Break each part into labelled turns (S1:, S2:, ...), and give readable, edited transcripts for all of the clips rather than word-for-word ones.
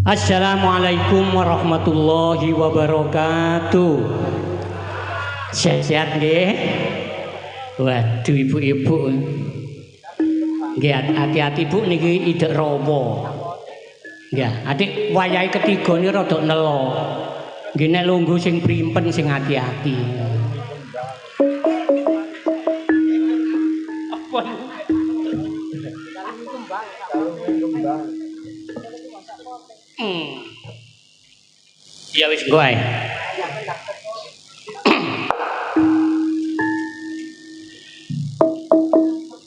S1: Assalamualaikum warahmatullahi wabarakatuh. Sehat-sehat nggih? Waduh ibu-ibu. Nggih hati-hati Bu niki idek rawa. Nggih, adik wayahe ketiga ni rada nelo. Nggih nek lungguh sing primpen sing hati-hati. Apa? Ya wis engko ae.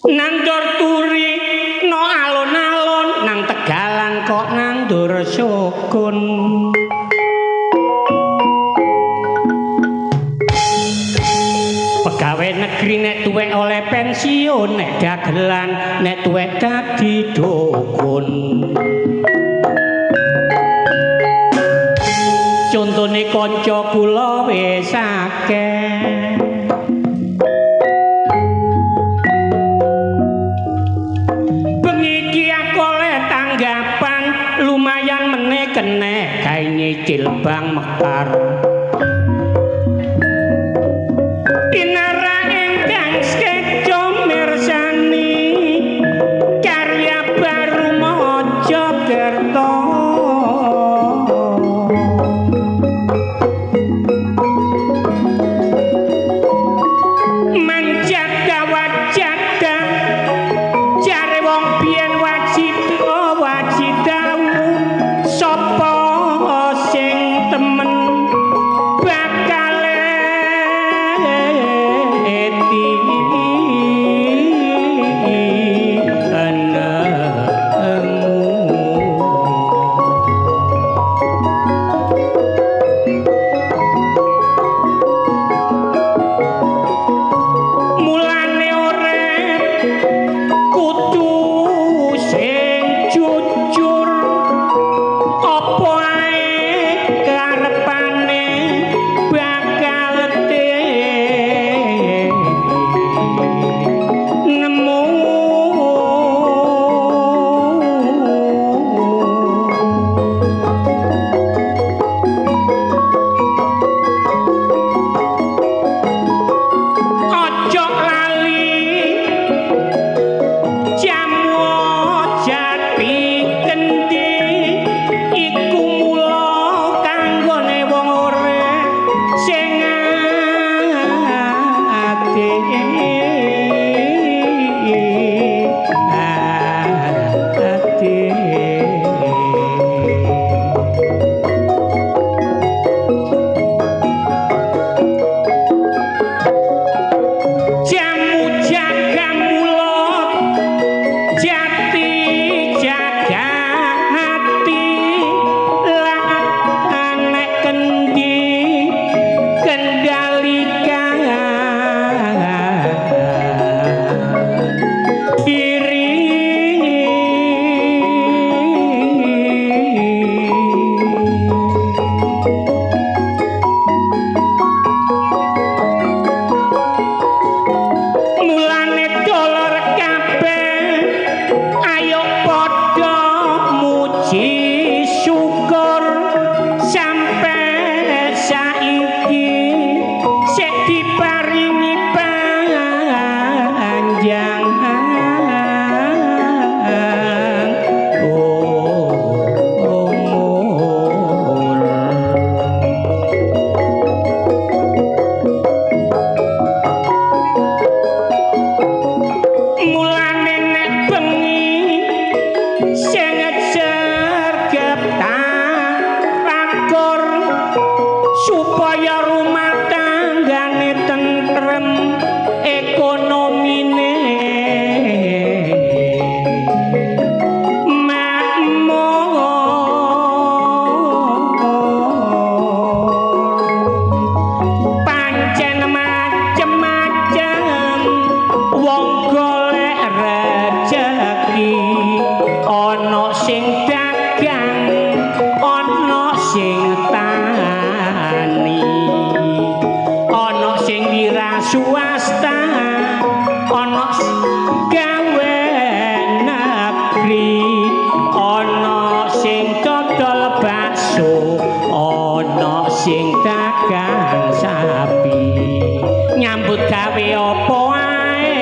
S1: Nang dur turi no alon-alon nang Tegalan kok nang dur sukun. Pegawai negeri nek tuwek oleh pensiun, nek dagelan nek tuwek dadi dukun. Contone kanca kula wis akeh. Bengi iki aku oleh tanggapan lumayan meneh kene gawe nyicil Bang Mekar. Pinara ingkang sekeca mirsani karya baru Mojokerto. gawe apa ae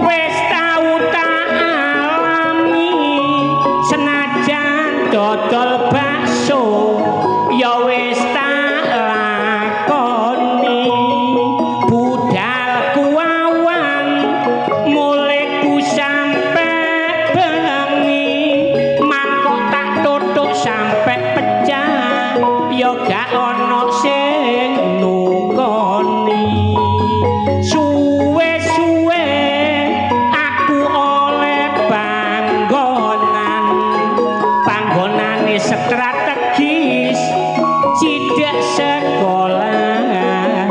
S1: wis tau tak alami senajan dodol bakso ya wis tak lakoni budal kuawan mulaiku sampe bengi mangkok tak tutuk sampe pecah ya gak ono sing nukoni suwe-suwe aku oleh panggonane strategis cidak sekolahan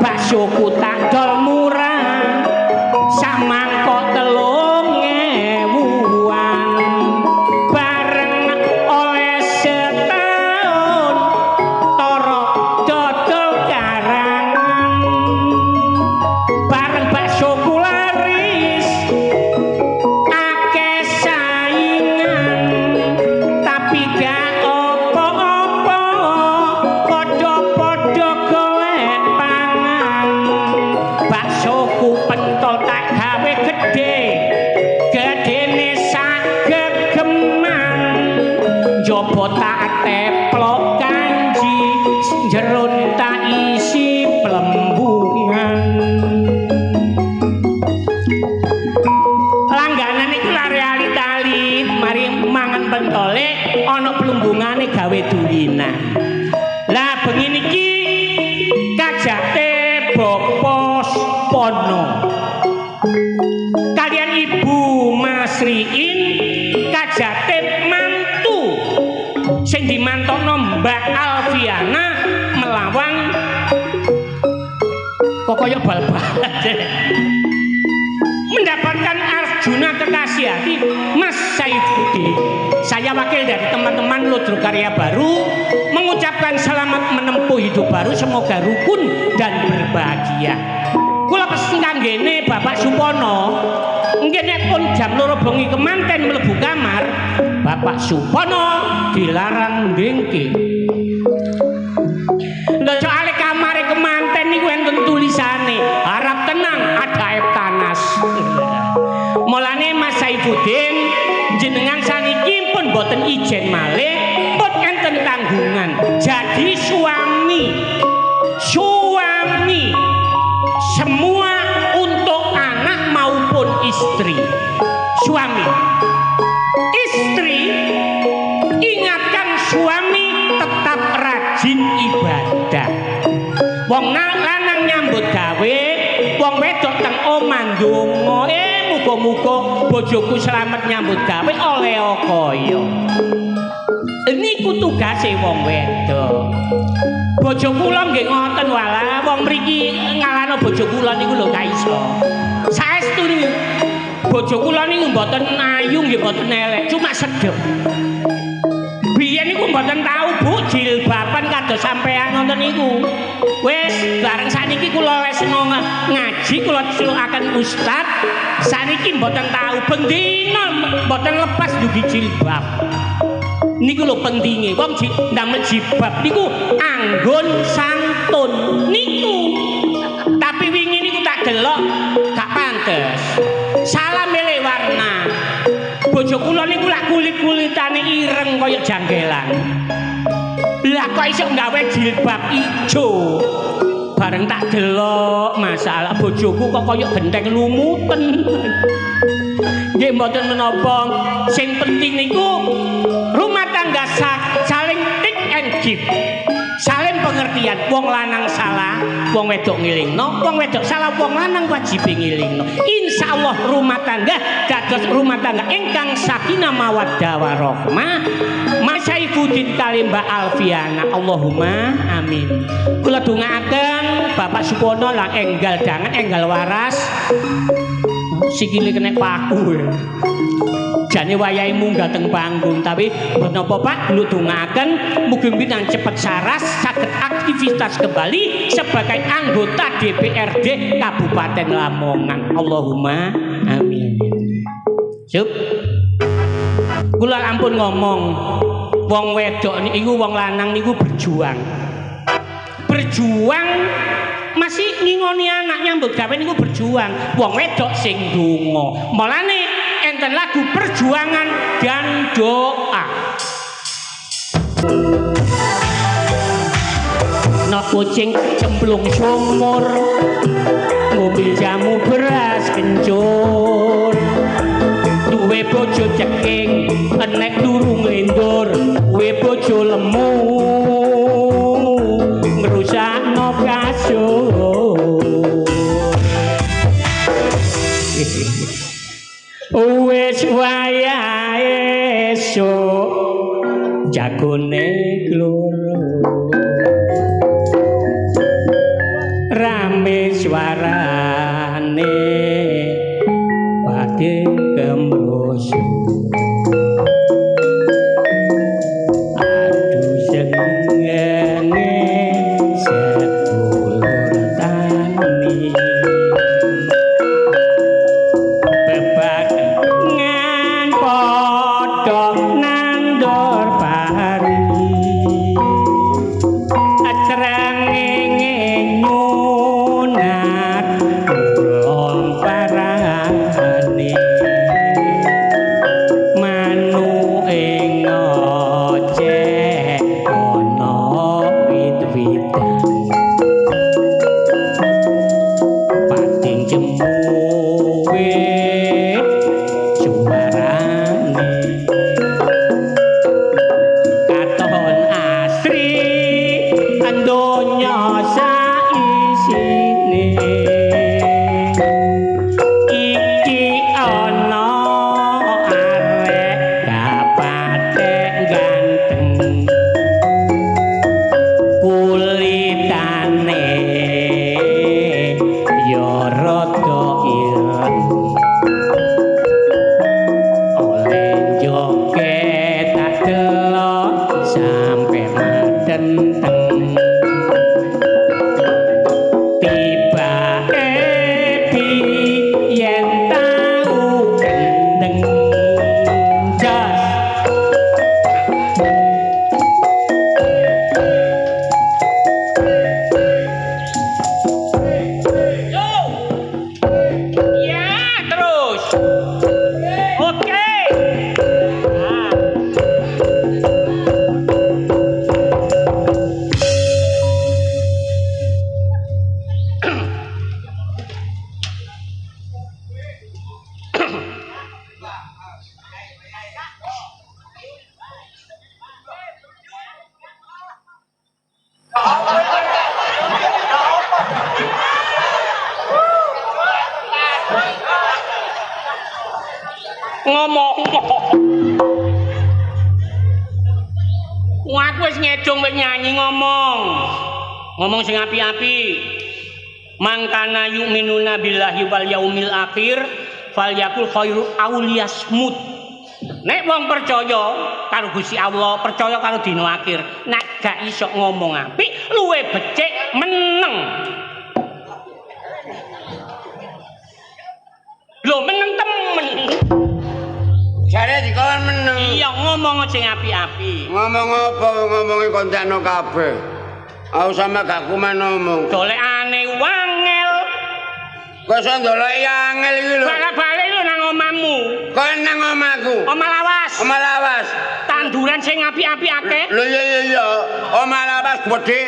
S1: baksoku tak dol murah samangkok 3.000-an bareng oleh setahun torok dodol karangan bareng baksoku laris akeh saingan tapi gak apa-apa padha-padha golek pangan baksoku pentol tak gawe gedene sagegeman njaba tak teplok kanji jero tak isi plembungan langganan iku lari-ali mari mangan pentole ana plumbungane gawe dulinan lah bengi niki kajate Bapak Pono kalian Ibu Masriin kajate mantu sing dimantokno Mbak Alfiana melawan kok kaya bal-balan mendapatkan Arjuna Kekasih Hati Mas Saifuddin. Saya wakil dari teman-teman Ludruk Karya Baru mengucapkan selamat menempuh hidup baru, semoga rukun dan berbahagia. Kula pesen kanggene Bapak Supono nggih nek pun jam 2 bengi kemanten mlebu kamar Bapak Supono dilarang ndengke. Lha soal kamare kemanten niku enten tulisane harap tenang ada aib tanas. Mulane Mas Saifuddin jenengan saniki pun boten ijen malih pun enten tanggungan jadi suami semua untuk anak maupun istri suami istri ingatkan suami tetap rajin ibadah wong lanang nyambut gawe wong wedok teng omah ndonga muga-muga bojoku selamat nyambut gawe oleh kaya niku tugase wong wedok bojo kula nggih ngoten walah wong mriki ngalano bojo kula niku lho gak iso saestu niku bojo kula niku mboten ayu nggih mboten elek cuma sedep biyen niku mboten tahu Bu jilbaban kados sampean ngoten niku wis bareng saniki kula lesno ngaji kula celukaken ustaz saniki mboten tahu bendina mboten lepas dugi jilbab niku lho pentinge wong ndamel jilbab niku anggon santun niku tapi wingi niku tak delok gak pantes salah milih warna bojo kula niku lak kulit-kulitane ireng kaya janggelan lah kok iso gawe jilbab ijo bareng tak delok masalah bojoku kok kaya genteng lumuten nggih mboten menapa sing penting niku rumah tangga saling take and give saling pengertian wong lanang salah wong wedok ngilingno wong wedok salah wong lanang wajib ngilingno insyaallah rumah tangga dados rumah tangga ingkang sakinah mawaddah warahmah Mas Saifuddin kali Mbak Alfiana Allahumma amin kula dongaaken Bapak Supono lang enggal dangan enggal waras sikile kena paku jane wayahe munggah teng panggung tapi menapa Pak kula dongaaken mugi-mugi nang cepet saras saged aktivitas kembali sebagai anggota DPRD Kabupaten Lamongan Allahumma amin. Sup kula ampun ngomong wong wedok niku wong lanang niku berjuang masih ngingoni anak nyambut gawe niku berjuang. Wong wedok sing donga. Mulane enten lagu perjuangan dan doa. Nok kucing cemplung sumur, mobil jamu beras kencur. Duwe bojo ceking, enek durung lendur, duwe bojo lemu, ngrusakno kasur. Wis wayahe esuk jagone gloro. Rame suarane pade kembroso. Aduh sengenge sedulur tani. Bebarengan padha nandur pari. Ngomong. Aku wis ngedong wis nyanyi ngomong. Ngomong sing api-api. Mangkana yu'minuna billahi wal yaumil akhir falyakul khairu aw liyasmut. Nek wong percaya karo Gusti Allah, percaya karo dina akhir, nek gak iso ngomong apik, luwe becik meneng. Lho meneng temen.
S2: Jare dikon meneng.
S1: Iya ngomong sing api-api.
S2: Ngomong apa ngomongi kontakno kabeh. Aku sama gak kuman ngomong.
S1: Dolekane wangel.
S2: Kok iso ndoleki angel iki lho.
S1: Balik lho nang omahmu.
S2: Kok nang omahku?
S1: Omah lawas.
S2: Omah lawas.
S1: Tanduran sing api-api akeh.
S2: Lho iya. Omah lawas gedhe.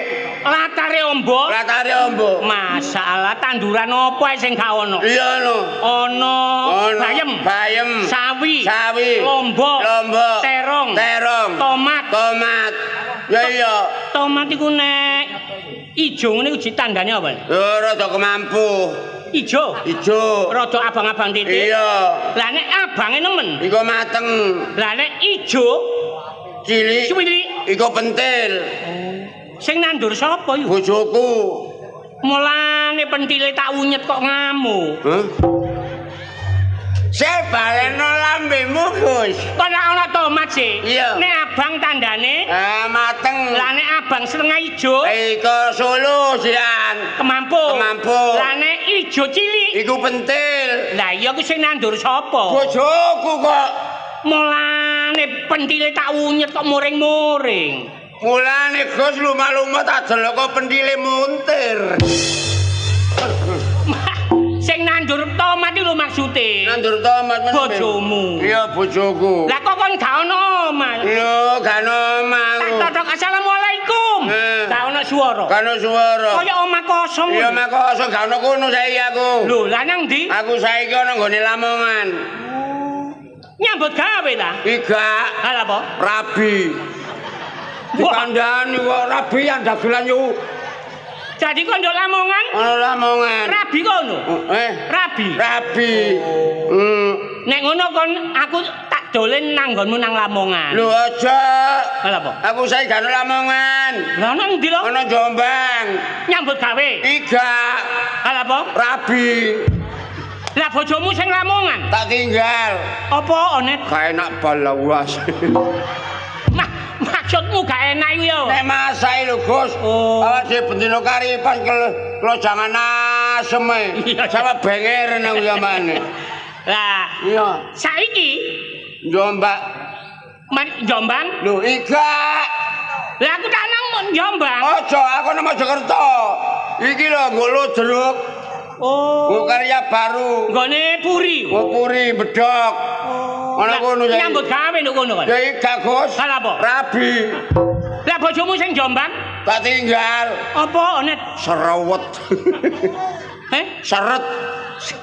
S1: Latare ombo.
S2: Latare ombo.
S1: Masalah tanduran apa sing gak ono?
S2: Iya ono.
S1: Ono bayem.
S2: Bayem.
S1: Sawi.
S2: Lombok.
S1: Terong. Tomat. Ya iya.
S2: Tomat
S1: iku nek ijo ngene iku ditandani apa?
S2: Rada kemampu.
S1: Ijo. Rada abang-abang titik.
S2: Iya.
S1: Lah nek abange nemen.
S2: Iku mateng.
S1: Lah nek ijo
S2: cilik. Iku pentil.
S1: Sing nandur sapa iku?
S2: Bojoku.
S1: Mulane pentile tak unyet kok ngamuk.
S2: Saya baleno lambemu, Gus.
S1: Kok nek ana tomat sih?
S2: Iya.
S1: Nek abang tandane?
S2: Mateng.
S1: Lah nek abang setengah ijo?
S2: Iku solo sian.
S1: Kemampu. Lah
S2: Lah
S1: nek ijo cilik?
S2: iku pentil.
S1: Lah iya ku sing nandur sapa?
S2: Bojoku kok.
S1: Mulane pentile tak unyet kok muring-muring.
S2: Mulane Gus lumah-lumah tak delok kok pentile muntir.
S1: Sing nandur tomat iki lho maksude.
S2: Nandur tomat men.
S1: Bojomu.
S2: Iya bojoku.
S1: Lah kok kon gak ono omah?
S2: Lho, gak ono omah.
S1: Tak totok assalamualaikum. Gak ono swara.
S2: Gak ono swara.
S1: Kaya omah kosong.
S2: Iya omah kosong gak ono kono saiki aku.
S1: Lho, lah nang ndi?
S2: Aku saiki ana nggone Lamongan.
S1: Nyambut gawe ta?
S2: Iga.
S1: Hal apa?
S2: Rabi. Dikandani kok rabi yang dagelan yo.
S1: Jadi kok ndok Lamongan?
S2: Ana Lamongan.
S1: Rabi kono. Rabi.
S2: Rabi.
S1: Nek ngono kon aku tak dolen nang nggonmu nang Lamongan.
S2: Lho aja.
S1: Hal apa?
S2: Aku saiki gak ana Lamongan.
S1: Lah nang ndi lho?
S2: Ana Jombang.
S1: Nyambut gawe.
S2: Iga.
S1: Hal apa?
S2: Rabi.
S1: Lah bojomu sing Lamongan.
S2: Tak tinggal.
S1: Apa onet?
S2: Gak enak balawas.
S1: Maksudmu gak enak iku ya?
S2: Nek masae lho, Gus. Awak dhewe bendino karipan kelo jangan asem e. Sama bengeren aku zamane.
S1: Lah,
S2: iya.
S1: Saiki
S2: Jombang.
S1: Jombang?
S2: Lho, iga.
S1: Lah aku tak nang Jombang.
S2: Ojo, aku nang Mojokerto. Iki lho nggo jeruk.
S1: Oh.
S2: Karya baru.
S1: Nggone puri.
S2: Oh, puri bedok. Ana kono saiki.
S1: Nyambut gawe nduk kono kan.
S2: Ya iga, Gus.
S1: Hal apa?
S2: Rabi.
S1: Lah bojomu sing Jombang?
S2: Tak tinggal.
S1: Apa onet?
S2: Serewet. Seret.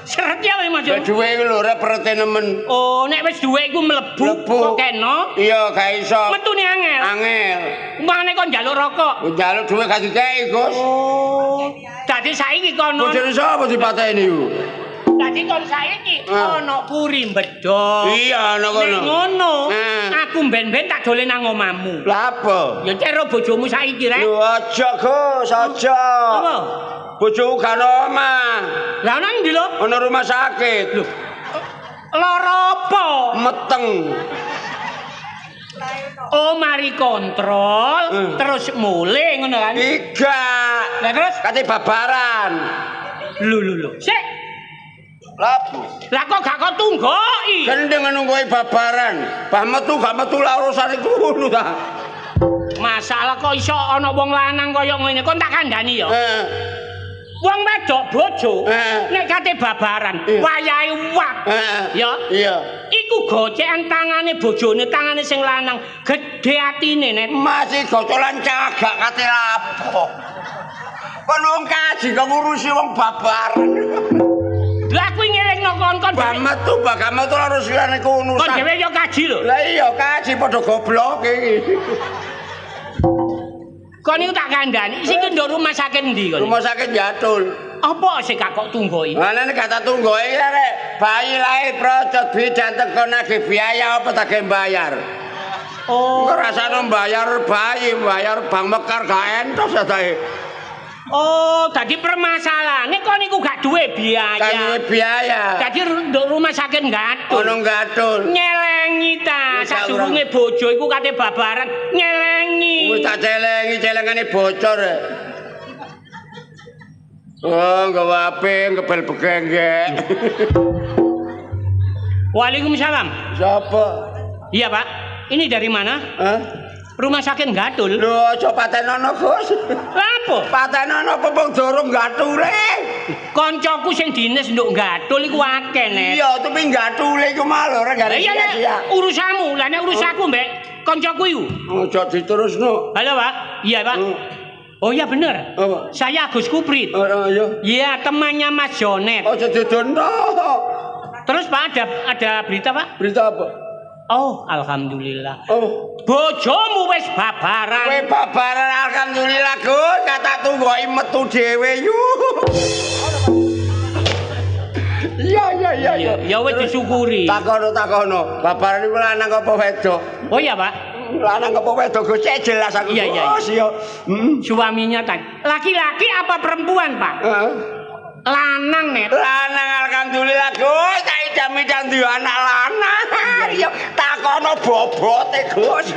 S1: Seret ya wae Mas.
S2: Duwe iku lho rek perete nemen.
S1: Oh, nek wis duwe iku mlebu kok kena.
S2: Iya, gak iso.
S1: Metune angel.
S2: Angel.
S1: Mane kok njaluk rokok.
S2: Njaluk duwe gak dikei, Gus.
S1: Oh. Dadi saiki kono.
S2: Bojone sapa dipateni iku?
S1: Dadi kon saiki ana puri bedok.
S2: Iya, ana kono.
S1: Nek ngono, aku ben-ben tak dolen nang omahmu.
S2: Lah apa?
S1: Ya cero bojomu saiki rek.
S2: Lho aja, Gus, aja.
S1: Apa?
S2: Bojoku gak ana omah.
S1: Lah nang ndi lho?
S2: Ana rumah sakit. Lho.
S1: Lara apa?
S2: Meteng.
S1: Oh, mari kontrol, terus mulai ngono kan?
S2: Iga.
S1: Lah terus
S2: kate babaran.
S1: Lho. Sik.
S2: Lapo?
S1: Lah kok gak kok tunggoki?
S2: Gendeng nunggoki babaran. Bah metu gak metu lah urusane kudu ta.
S1: Masalah kok iso ana wong lanang kaya ngene, kon tak kandhani ya. Wong wedok bojo nek kate babaran wayahe wak. Ya. Iya. Iku gocekan tangane bojone, tangane sing lanang, gedhe atine nek
S2: masih gocolan cagak kate lapo. Kon wong kaji kok ngurusi wong babaran.
S1: Lah kuwi ngelingno kon
S2: metu bakal metu harus lane kono.
S1: Kon dhewe yo kaji lho.
S2: Lah iya kaji padha goblok iki.
S1: Kon niku tak kandhani, sing ndok rumah sakit ndi kon?
S2: Rumah sakit Jatul.
S1: Apa sing gak kok tunggoki?
S2: Ana nek gak tunggoki rek, bayi lahir procot bidan teko nagih biaya apa tak bayar.
S1: Oh.
S2: Kok rasane bayar bayi, bayar Bang Mekar gak entos atae.
S1: Oh, dadi permasalahan nek kon niku gak duwe biaya.
S2: Gak duwe biaya.
S1: Dadi ndok rumah sakit Gatul.
S2: Ono Gatul.
S1: Nyelengi ta, sadurunge bojo iku kate babaran, nyelengi.
S2: Wis tak celengi, celengane bocor. Oh, gawe HP ngebel begenggek.
S1: Waalaikumsalam.
S2: Siapa?
S1: Iya, Pak. Ini dari mana? Rumah sakit Gatul.
S2: Lho, aja patenono, Gus.
S1: Apa?
S2: Patenono apa wong dorong Gatule?
S1: Kancaku sing dinas nduk Gatul iku akeh, Nek.
S2: Iya, tapi Gatule iku malah ora gare sia-sia.
S1: Urusanmu, lah nek urusanku mbek kancaku iku.
S2: Aja diterusno.
S1: Halo, Pak. Iya, Pak. Oh iya bener.
S2: Apa?
S1: Saya Agus Kuprit.
S2: Iya.
S1: Iya, temannya Mas Jonet.
S2: Aja didono.
S1: Terus Pak ada berita, Pak?
S2: Berita apa?
S1: Oh, alhamdulillah.
S2: Oh,
S1: bojomu wis babaran.
S2: Kowe babaran alhamdulillah, Gus. Kata tunggoki metu dhewe yu. Iya.
S1: Ya wis disyukuri.
S2: Takono. Babaran iku lanang apa wedok?
S1: Oh iya, Pak.
S2: Lanang apa wedok Gus? Cek jelas aku.
S1: Iya. Suaminya tadi. Laki-laki apa perempuan, Pak? Lanang, Net.
S2: Lanang alhamdulillah, Gus. Tak idam-idam duwe anak lanang. Ya takono bobote, Gus.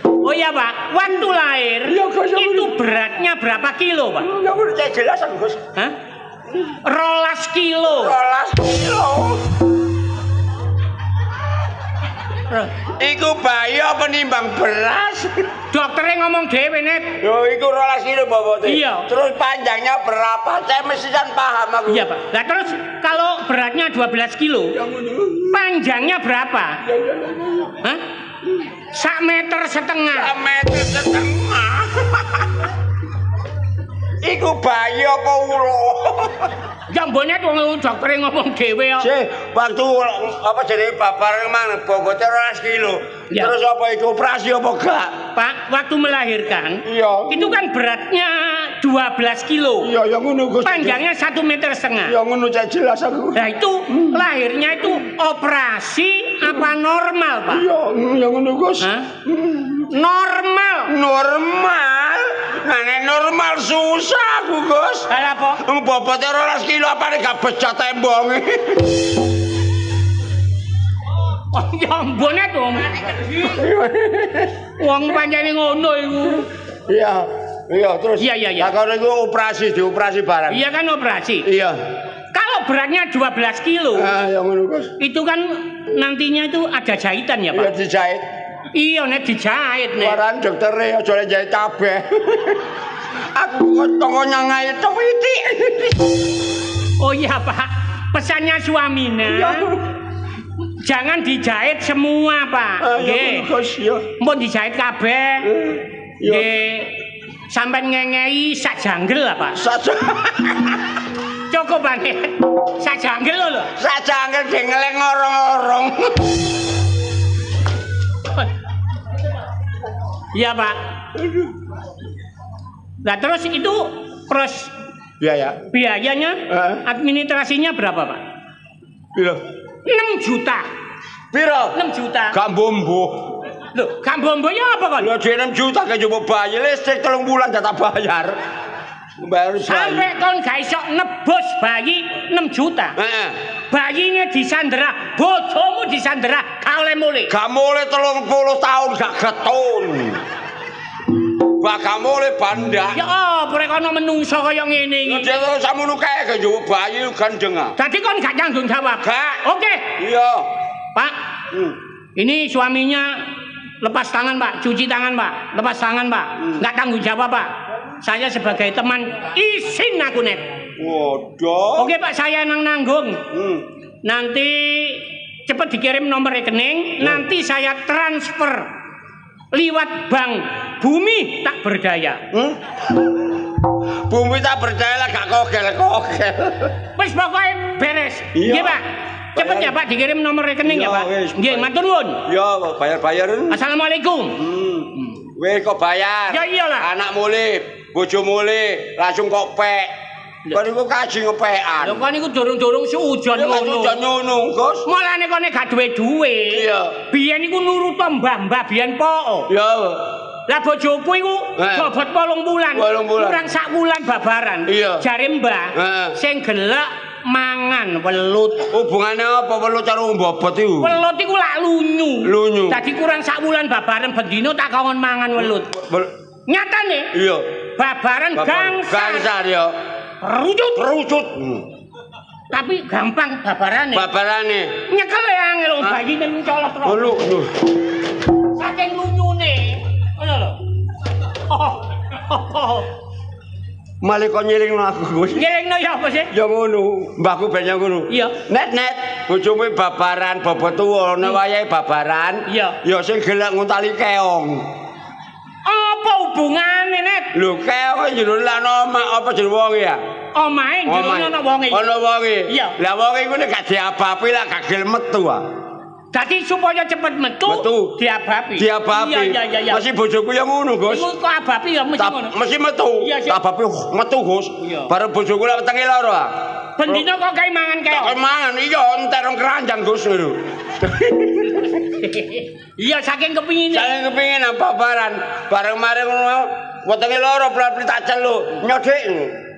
S1: Oh iya, Pak. Waktu lahir itu beratnya berapa kilo, Pak?
S2: Ya udah cek jelas aku, Gus.
S1: Hah? 12 kilo.
S2: 12 kilo. Iku bayi apa nimbang beras?
S1: Dokternya ngomong dhewe, Net.
S2: Yo iku 12 kilo bobotnya.
S1: Iya.
S2: Terus panjangnya berapa? Saya mesti kan paham aku.
S1: Iya, Pak. Lah terus kalau beratnya 12 kilo, panjangnya berapa? Hah? 1,5 meter.
S2: 1,5 meter. Iku bayi apa ulo?
S1: Jambone wong doktere ngomong dhewe kok.
S2: Sih, waktu apa jenenge babar mang bobotnya 12 kilo.
S1: Ya.
S2: Terus apa itu operasi apa gak?
S1: Pak, waktu melahirkan,
S2: Iya.
S1: itu kan beratnya 12 kilo.
S2: Iya, yang ngono Gus.
S1: Panjangnya 1,5 meter.
S2: Ya ngono cek jelas aku.
S1: Nah itu lahirnya itu operasi apa normal, Pak?
S2: Iya, yang ngono Gus.
S1: Hah? Normal.
S2: Normal. Nah, nek normal susah aku, Gus.
S1: Lah apa?
S2: Bobotnya 12 kilo apa nek gak becak tembonge.
S1: Oh, ya ambone to. Wong pancene ngono iku.
S2: Iya. Iya, terus.
S1: Iya.
S2: Lah kalau iku dioperasi barang.
S1: Iya kan operasi.
S2: Iya.
S1: Kalau beratnya 12 kilo,
S2: Ah, yang ngono, Gus.
S1: itu kan nantinya itu ada jahitan ya,
S2: Iya
S1: Pak?
S2: dijahit.
S1: Iya, nek dijahit, Nek.
S2: Waran doktere aja jahit kabeh. Aku kok toko nyangai cowiti.
S1: Oh iya, Pak. Pesannya suaminya. Jangan dijahit semua, Pak. Nggih. Mun dijahit kabeh. Nggih. Sampai ngengei sak janggel lah, Pak. Cukup, Pak. Sak janggel lho.
S2: Sak janggel dengeleng ngorong-ngorong.
S1: Iya, Pak. Nah, terus itu biayanya, administrasinya berapa, Pak?
S2: Piro?
S1: 6 juta.
S2: Piro?
S1: 6 juta.
S2: Gak bombo.
S1: Loh, gak bombo ya apa kan?
S2: Lho 6 juta kayak coba bayi listrik 3 bulan jatah bayar. Bayar
S1: Sampai kon gak iso nebus bayi 6 juta.
S2: Heeh.
S1: Bayinya disandera, bojomu disandera, gak oleh mulih.
S2: Gak mulai 30 tahun gak getun. Gak mulai banda.
S1: Ya apa rek ana menungso kaya ngene iki.
S2: Jadi terus samono kae gak coba bayi gandeng ah.
S1: Dadi kon gak tanggung jawab.
S2: Gak.
S1: Oke.
S2: Iya.
S1: Pak. Ini suaminya lepas tangan, Pak. Cuci tangan, Pak. Lepas tangan, Pak. Gak tanggung jawab, Pak. Saya sebagai teman izin aku, Net.
S2: Waduh.
S1: Oke, Pak, saya nanggung. Nanti cepat dikirim nomor rekening, nanti saya transfer liwat bank Bumi Tak Berdaya.
S2: Bumi Tak Berdaya lah gak kogel-kogel.
S1: Wis pokoke beres. Nggih, Pak. Cepet ya, Pak, dikirim nomor rekening ya, Pak. Nggih, matur nuwun.
S2: Ya, bayar-bayar.
S1: Assalamualaikum.
S2: Weh kok bayar.
S1: Ya iyalah.
S2: Anak mulai, bojo mulai, langsung kok pek. Kon iku kaji ngepekan.
S1: Lho kon iku durung-durung sujon ngono.
S2: Sujon ngono, Gus.
S1: Mulane kone gak duwe duit.
S2: Iya.
S1: Biyen iku nurut mbah-mbah biyen po.
S2: Ya.
S1: Lah bojoku iku bobot 8 bulan.
S2: 8 bulan.
S1: Kurang sak bulan babaran.
S2: Iya.
S1: Jare mbah sing gelek mangan welut.
S2: Hubungane apa welut karo bobot iku?
S1: Welut iku lak lunyu.
S2: Lunyu.
S1: Dadi kurang sak bulan babaran bendino tak kongkon mangan welut. Nyatane?
S2: Iya.
S1: Babaran gangsal.
S2: Gangsal ya. Rucut.
S1: Tapi gampang babarane.
S2: Babarane.
S1: Nyekel ya angel wong bayine mencolot terus.
S2: Lho.
S1: Saking lunyune. Ngono lho.
S2: Malah kok nyelingno aku, Gus.
S1: Nyelingno ya apa sih?
S2: Ya ngono, mbahku ben ngono.
S1: Iya.
S2: Net, bojomu babaran bobot tuwa ana wayahe babaran.
S1: Iya.
S2: Ya sing gelek nguntali keong.
S1: Apa hubungane, Net?
S2: Lho, keong jero lan omah apa jeneng wong ya?
S1: Omahe jero ana wonge.
S2: Ana wonge.
S1: Iya.
S2: Lah wonge iku nek gak diabapi lah gak gel metu ah.
S1: Dadi supaya cepet metu diabapi.
S2: Diabapi.
S1: Iya.
S2: Masih bojoku yang ngono, Gus.
S1: Iku kok abapi ya mesti ngono.
S2: Mesti metu.
S1: Iya.
S2: Abapi metu, Gus. Bareng bojoku lek wetenge loro ah.
S1: Bendino kok kae mangan keong.
S2: Kok mangan iya entek rong keranjang, Gus ngono.
S1: Iya saking kepingin.
S2: Saking kepingin babaran. Bareng mari ngono wetenge loro blas tak celu nyodek.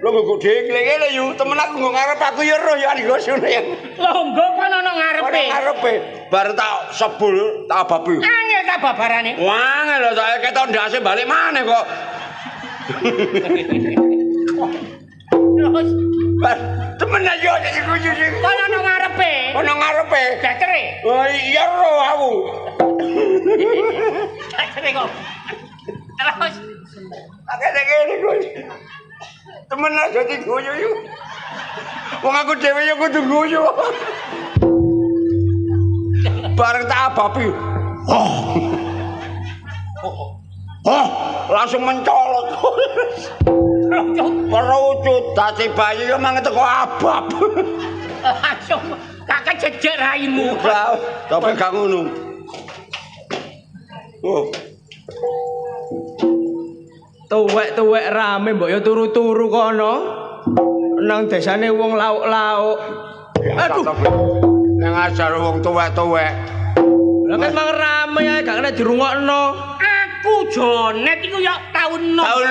S2: Lho nggo dhek-dhek yo temen aku nggo ngarep aku yo roh yo Gus ngono ya.
S1: Lho nggo kon ana ngarepe.
S2: Ngarepe. Bar tak sebul tak abapi.
S1: Angel ta babarane.
S2: Wangel lho saya ketok ndase balik maneh kok.
S1: Terus
S2: temen aja iku
S1: kon ana ngarepe.
S2: Ono ngarepe.
S1: Datere.
S2: Oh iya ro aku.
S1: Datere kok. Terus
S2: Akeh kene Gus. Temen aja diguyu yuk. Wong aku dhewe yo kudu guyu. Bareng tak abapi. Langsung mencolot. Merucut dadi bayi yo mangan teko abab.
S1: langsung kakek jejek raimu.
S2: Tapi gak ngono. Oh.
S3: Tuwek-tuwek rame mbok ya turu-turu kono. Nang desane wong lauk-lauk. Aduh.
S2: Nang ajar wong tuwek-tuwek.
S3: Lah kan mang rame ae gak kena dirungokno.
S1: Aku Jonet iku ya tahun 6.
S2: Tahun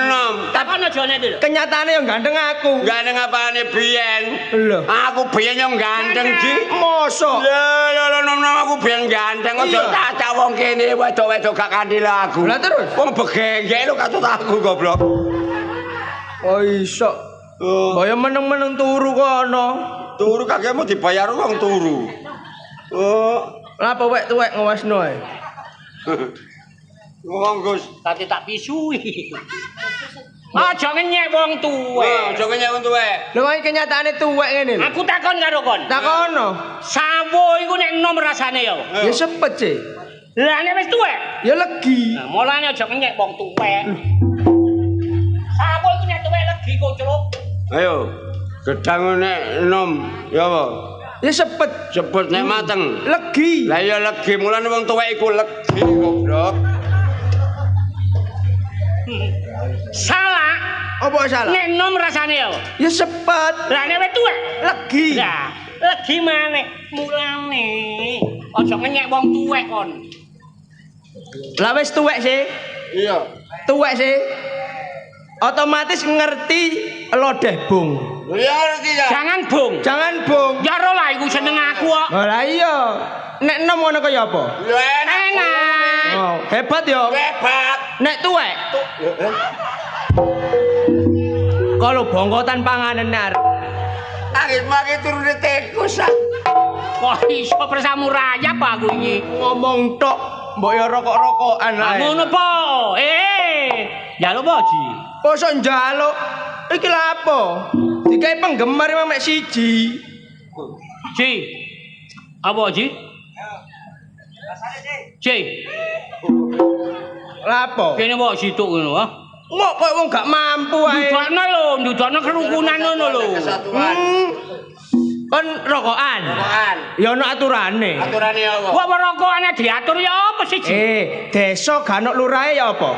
S2: 6.
S1: Takono Jonet lho.
S3: Kenyataane yang ganteng aku.
S2: Ganteng apane biyen?
S3: Lho.
S2: Aku biyen yo ganteng, Ji.
S3: Mosok.
S2: Lho nom aku biyen ganteng aja tak wong kene wedok-wedok gak kandil aku.
S3: Lah terus
S2: wong begengek lho katut aku goblok.
S3: Oh iso. Mbok ya meneng-meneng turu kono.
S2: Turu kagek mau dibayar wong turu. Oh,
S3: Lah apa wek tuwek ngawasno ae.
S2: wong Gus.
S1: Tadi tak pisui. Aja ngenyek wong tuwek.
S2: Aja kenyek wong tuwek.
S3: Lho wae kenyataane tuwek ngene lho.
S1: Aku takon karo kon.
S3: Takono.
S1: Sawo iku nek enom rasane ya.
S3: Ya sepet sih.
S1: Lah nek wis tuwek,
S3: Ya legi.
S1: nah mulane aja ngenyek wong tuwek. Sawo iku nek tuwek legi kok, Cuk.
S2: Ayo, gedang nek enom ya apa?
S3: Ya sepet.
S2: Cepet nek mateng.
S3: Legi.
S2: Lah ya legi mulane wong tuwek iku legi goblok.
S1: Salah.
S3: Apa salah?
S1: Nek enom rasane ya.
S3: Ya sepet.
S1: Lah nek wis tuwek,
S3: Legi.
S1: lah legi maneh mulane. Aja ngenyek wong tuwek kon.
S3: Lah wis tuwek sih.
S2: Iya.
S3: Tuwek sih. Otomatis ngerti lodeh bung.
S2: Ya ngerti ya.
S1: Jangan bung.
S3: Jangan bung.
S1: Ya ora lah iku seneng aku kok.
S3: Lah iya. Nek enom ngono kaya apa?
S2: Lho
S1: Enak.
S3: Oh, hebat ya.
S2: Hebat.
S3: Nek tuwek. Kalau bongkotan panganan nar.
S2: Angin mangke turune tikus.
S1: Kok iso bersama rayap aku iki.
S3: Ngomong tok, mbok ya rokok-rokokan ae.
S1: Ngono po. Njaluk po, Ji.
S3: Kok njaluk? Iki lha apa? Digawe penggemar mek siji.
S1: Ji. Apa, Ji? Ji.
S3: Lha apa?
S1: Kene kok situk ngono, ha?
S3: Ngok kok wong gak mampu ae.
S1: Ndudokno lho, ndudokno kerukunan ngono lho.
S3: Kon rokokan.
S2: Rokokan.
S3: Ya ono aturane.
S2: Aturane apa?
S1: Kok rokokane diatur ya apa sih, Ji?
S3: Desa gak ono lurahe ya apa?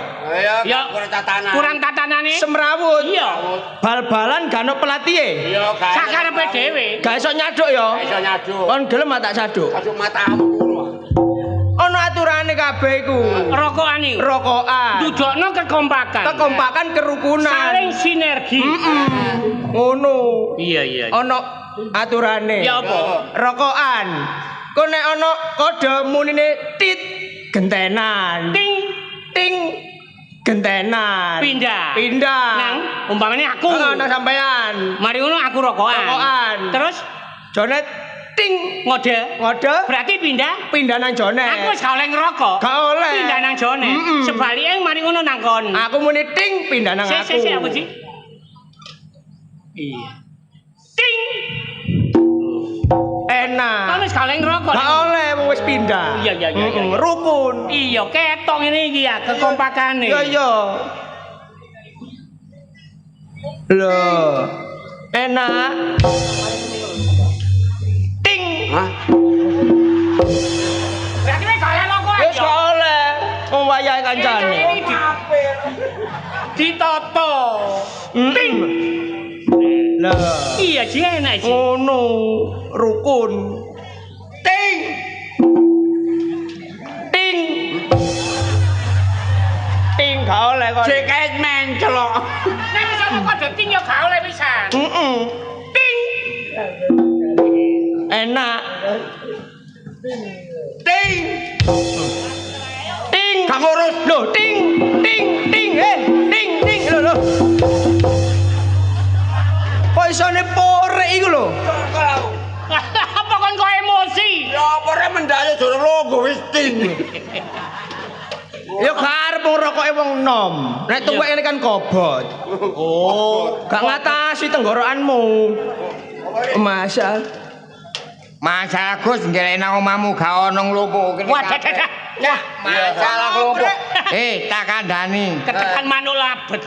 S1: Ya
S2: kurang tatanan.
S1: kurang tatanane.
S3: Semrawut.
S1: Iya.
S3: Bal-balan gak ono pelatihe.
S2: Iya, gak.
S1: Sakarepe dhewe.
S3: Gak iso nyaduk ya.
S2: Iso nyaduk.
S3: Kon gelem tak saduk.
S2: Kasuk matamu ngono.
S3: Ono aturane kabeh iku.
S1: Rokokan iki.
S3: Rokokan.
S1: Ndudokno kekompakan.
S3: Kekompakan kerukunan.
S1: Saling sinergi.
S3: Ngono.
S1: Iya.
S3: Ono aturane.
S1: Ya apa?
S3: Rokokan. Kok nek ono kode munine tit gentenan.
S1: Ting
S3: Ting gentenan.
S1: pindah.
S3: Pindah.
S1: Nang umpamane aku.
S3: Ono sampean.
S1: Mari ngono aku rokokan.
S3: Rokokan.
S1: Terus
S3: Jonet ting
S1: ngode.
S3: ngode
S1: Berarti pindah.
S3: pindah nang Jonet.
S1: Aku wis gak oleh ngerokok.
S3: Gak oleh.
S1: Pindah nang jone. Sebaliknya mari ngono nang kon.
S3: Aku muni ting pindah nang aku.
S1: Sik apa sih? Iya. Ting.
S3: Enak.
S1: Kon wis gak oleh ngerokok.
S3: Gak oleh wong wis pindah.
S1: Iya.
S3: Rukun.
S1: Iya, ketok ngene iki ya kekompakane.
S3: Iya. Loh. Enak. Ting.
S2: Hah?
S1: Berarti wis gak oleh rokok.
S3: Wis gak oleh. Wong wayahe kancane.
S1: Ditoto.
S3: Ting. Lah.
S1: Iya, sih enak sih.
S3: Ngono. Rukun.
S2: Ting.
S3: Ting. Ting gak oleh kok.
S2: Ceket mencelok.
S1: Nek wis ono kode ting ya gak oleh pisan. Ting.
S3: Enak.
S2: Ting.
S3: Ting.
S2: Gak ngurus.
S3: Loh, ting. Ting. Ting. Loh. Kok isone porek iku lho?
S1: Apa kon kowe
S2: ora mendaya jare logo wis ting.
S3: Ya karep rokoke wong nom. Nek tuwek ini kan kobot. Oh, gak ngatasi tenggorokanmu. Masal.
S4: Masalah Gus ngelek nang omahmu gak ono nglumpuk.
S1: Wah, dadah.
S4: Wah, masalah nglumpuk. Tak kandhani.
S1: Ketekan manuk labet.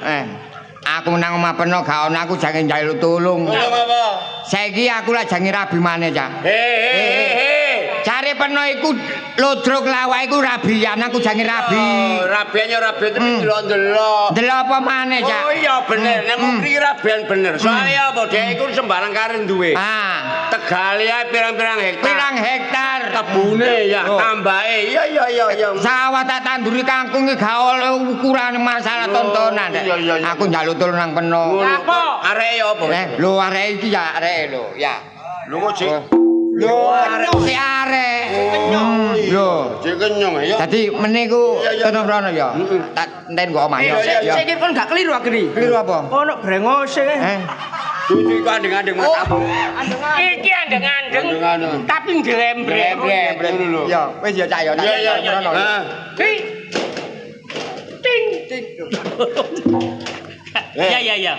S4: Aku nang omah peno gak ono aku jange njaluk tulung.
S2: Tulung apa?
S4: Saiki aku lak jange rabi maneh, Cak. Cari peno iku lodrok lawak iku rabian aku jange rabi.
S2: Rabiannya rabian tapi delok-delok.
S4: Delok apa maneh, Cak?
S2: Oh iya bener, nek mriki rabian bener. Soalnya apa dhek iku sembarang karen duwe. Tegale ae pirang-pirang hektar.
S4: Pirang hektar
S2: kebune ya tambahe. Iya.
S4: Sawah tak tanduri kangkung iki gak oleh ukurane masalah tontonan. Aku njaluk tulung nang peno.
S2: Apa? Areke ya apa?
S4: Lho arek iki ya arek lho, ya.
S2: Lho kok Cik?
S4: Lho arek si arek. Lho,
S2: Cik kenyong ya.
S4: dadi meniku tenan rono ya. Tak enten kok omah ya.
S3: Saiki kon gak keliru akhirnya.
S4: Keliru apa?
S3: Ono brengose.
S2: Cucu iku andeng-andeng Mas Abu.
S1: Iki andeng-andeng tapi ngrembrem.
S2: Lho.
S4: Ya, wis ya Cak ya.
S2: Iya.
S1: Ting. Ya.